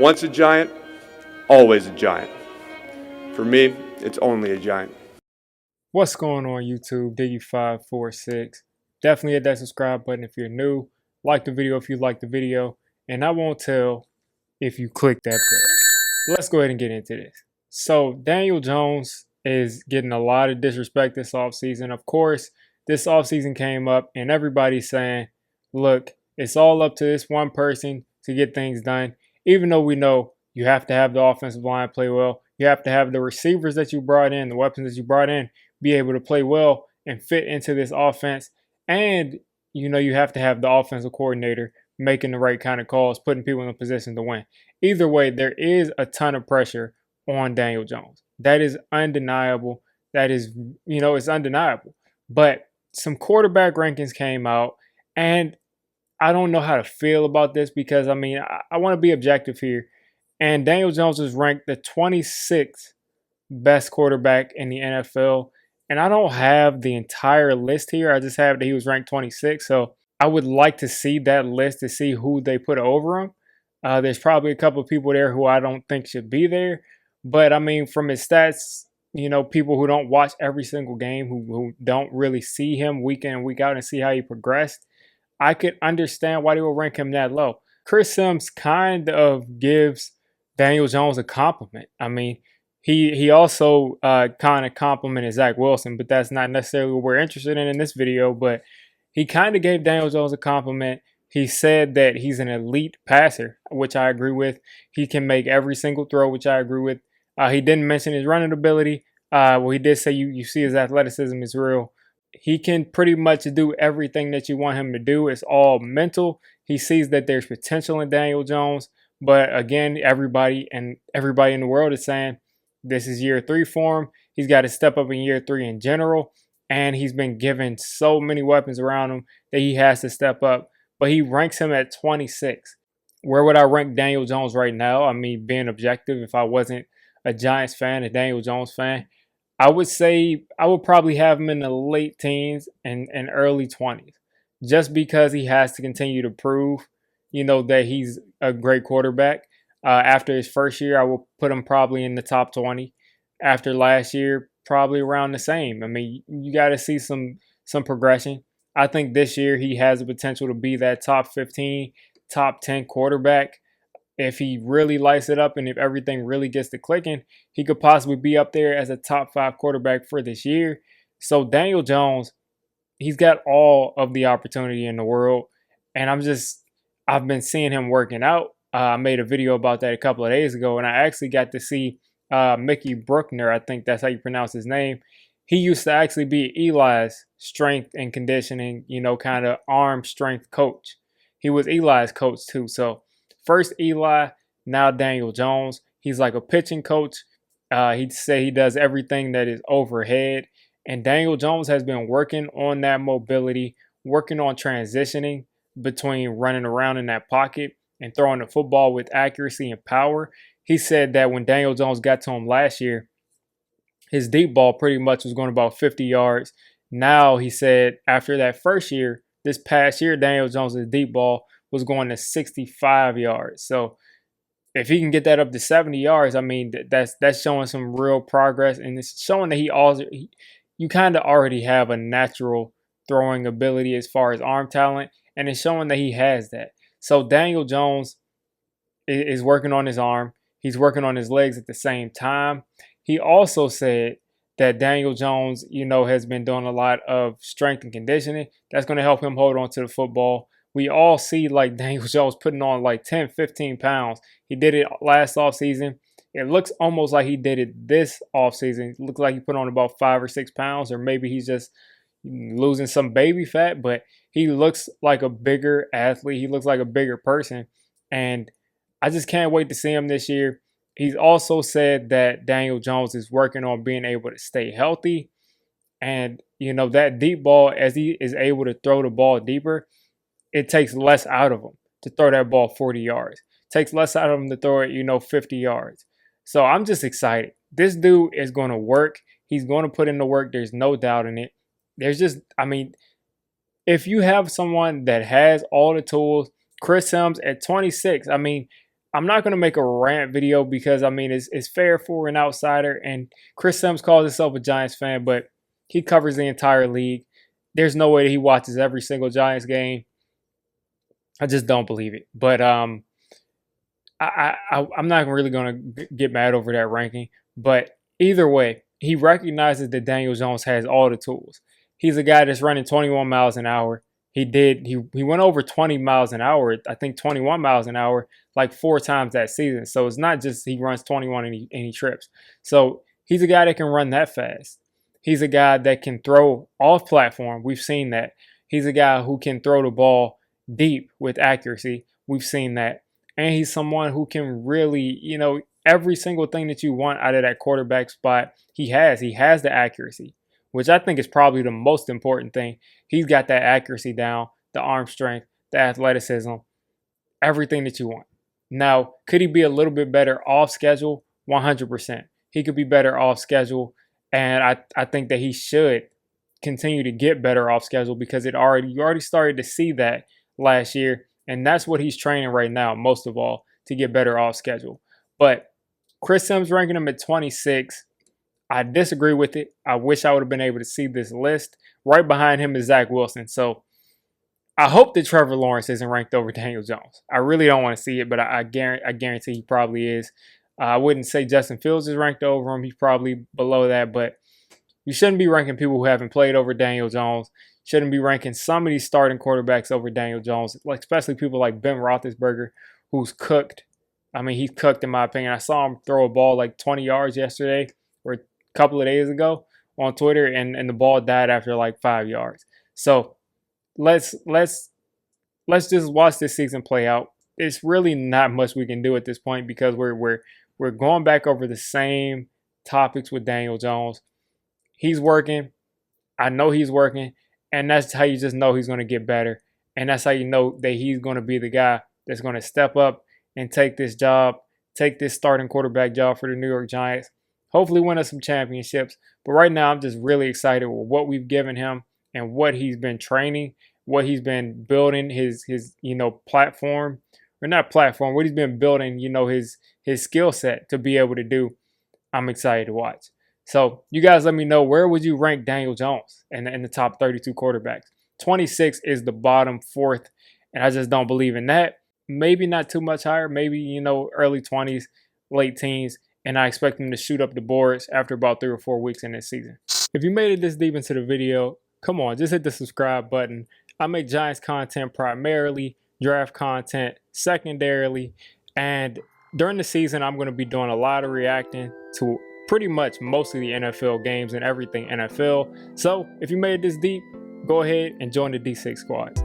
Once a giant, always a giant. For me, it's only a giant. What's going on YouTube? Diggy546. Definitely hit that subscribe button if you're new. Like the video if you like the video. And I won't tell if you click that bell. Let's go ahead and get into this. So Daniel Jones is getting a lot of disrespect this offseason. Of course, this offseason came up and everybody's saying, look, it's all up to this one person to get things done. Even though we know you have to have the offensive line play well. You have to have the receivers that you brought in, the weapons that you brought in, be able to play well and fit into this offense. And, you have to have the offensive coordinator making the right kind of calls, putting people in a position to win. Either way, there is a ton of pressure on Daniel Jones. That is undeniable. That is, it's undeniable. But some quarterback rankings came out, and I don't know how to feel about this because, I want to be objective here. And Daniel Jones was ranked the 26th best quarterback in the NFL. And I don't have the entire list here. I just have that he was ranked 26th. So I would like to see that list to see who they put over him. There's probably a couple of people there who I don't think should be there. But from his stats, people who don't watch every single game, who don't really see him week in and week out and see how he progressed, I could understand why they would rank him that low. Chris Sims kind of gives Daniel Jones a compliment. He also kind of complimented Zach Wilson, but that's not necessarily what we're interested in this video. But he kind of gave Daniel Jones a compliment. He said that he's an elite passer, which I agree with. He can make every single throw, which I agree with. He didn't mention his running ability. Well, he did say you see his athleticism is real. He can pretty much do everything that you want him to do. It's all mental. He sees that there's potential in Daniel Jones. But again, everybody in the world is saying this is year 3 for him. He's got to step up in year 3 in general. And he's been given so many weapons around him that he has to step up. But he ranks him at 26. Where would I rank Daniel Jones right now? Being objective, if I wasn't a Giants fan, a Daniel Jones fan, I would say I would probably have him in the late teens and early 20s. Just because he has to continue to prove, that he's a great quarterback. After his first year, I will put him probably in the top 20. After last year, probably around the same. You got to see some progression. I think this year he has the potential to be that top 15, top 10 quarterback. If he really lights it up and if everything really gets to clicking, he could possibly be up there as a top 5 quarterback for this year. So Daniel Jones, he's got all of the opportunity in the world. And I've been seeing him working out. I made a video about that a couple of days ago, and I actually got to see Mickey Bruckner. I think that's how you pronounce his name. He used to actually be Eli's strength and conditioning, kind of arm strength coach. He was Eli's coach too. So first Eli, now Daniel Jones. He's like a pitching coach. He'd say he does everything that is overhead. And Daniel Jones has been working on that mobility, working on transitioning between running around in that pocket and throwing the football with accuracy and power. He said that when Daniel Jones got to him last year, his deep ball pretty much was going about 50 yards. Now, he said after that first year, this past year, Daniel Jones' deep ball was going to 65 yards. So if he can get that up to 70 yards, that's showing some real progress. And it's showing that you kind of already have a natural throwing ability as far as arm talent. And it's showing that he has that. So Daniel Jones is working on his arm. He's working on his legs at the same time. He also said that Daniel Jones, has been doing a lot of strength and conditioning. That's going to help him hold on to the football. We all see like Daniel Jones putting on like 10, 15 pounds. He did it last offseason. It looks almost like he did it this offseason. It looks like he put on about 5 or 6 pounds, or maybe he's just losing some baby fat, but he looks like a bigger athlete. He looks like a bigger person. And I just can't wait to see him this year. He's also said that Daniel Jones is working on being able to stay healthy. And, that deep ball, as he is able to throw the ball deeper, it takes less out of him to throw that ball 40 yards. It takes less out of him to throw it, 50 yards. So I'm just excited. This dude is going to work. He's going to put in the work. There's no doubt in it. If you have someone that has all the tools, Chris Sims at 26, I'm not going to make a rant video because, I mean, it's fair for an outsider. And Chris Sims calls himself a Giants fan, but he covers the entire league. There's no way that he watches every single Giants game. I just don't believe it. But I'm not really going to get mad over that ranking. But either way, he recognizes that Daniel Jones has all the tools. He's a guy that's running 21 miles an hour. He went over 20 miles an hour, I think 21 miles an hour, like 4 times that season. So it's not just he runs 21 and he trips. So he's a guy that can run that fast. He's a guy that can throw off platform. We've seen that. He's a guy who can throw the ball deep with accuracy. We've seen that. And he's someone who can really, every single thing that you want out of that quarterback spot, he has. He has the accuracy, which I think is probably the most important thing. He's got that accuracy down, the arm strength, the athleticism, everything that you want. Now, could he be a little bit better off schedule? 100%. He could be better off schedule, and I think that he should continue to get better off schedule because you already started to see that last year, and that's what he's training right now, most of all, to get better off schedule. But Chris Sims ranking him at 26. I disagree with it. I wish I would have been able to see this list. Right behind him is Zach Wilson. So I hope that Trevor Lawrence isn't ranked over Daniel Jones. I really don't want to see it, but I guarantee he probably is. I wouldn't say Justin Fields is ranked over him. He's probably below that, but you shouldn't be ranking people who haven't played over Daniel Jones. Shouldn't be ranking some of these starting quarterbacks over Daniel Jones, like especially people like Ben Roethlisberger, who's cooked. I mean, he's cooked in my opinion. I saw him throw a ball like 20 yards yesterday or a couple of days ago on Twitter, and the ball died after like 5 yards. So let's just watch this season play out. It's really not much we can do at this point because we're going back over the same topics with Daniel Jones. He's working. I know he's working. And that's how you just know he's going to get better. And that's how you know that he's going to be the guy that's going to step up and take this starting quarterback job for the New York Giants. Hopefully win us some championships. But right now, I'm just really excited with what we've given him and what he's been training, what he's been building, his platform, or not platform, what he's been building, his skill set to be able to do. I'm excited to watch. So you guys let me know, where would you rank Daniel Jones in the top 32 quarterbacks? 26 is the bottom 4th, and I just don't believe in that. Maybe not too much higher, maybe, early 20s, late teens, and I expect him to shoot up the boards after about 3 or 4 weeks in this season. If you made it this deep into the video, come on, just hit the subscribe button. I make Giants content primarily, draft content secondarily, and during the season, I'm going to be doing a lot of reacting to pretty much most of the NFL games and everything NFL. So if you made it this deep, go ahead and join the D6 squad.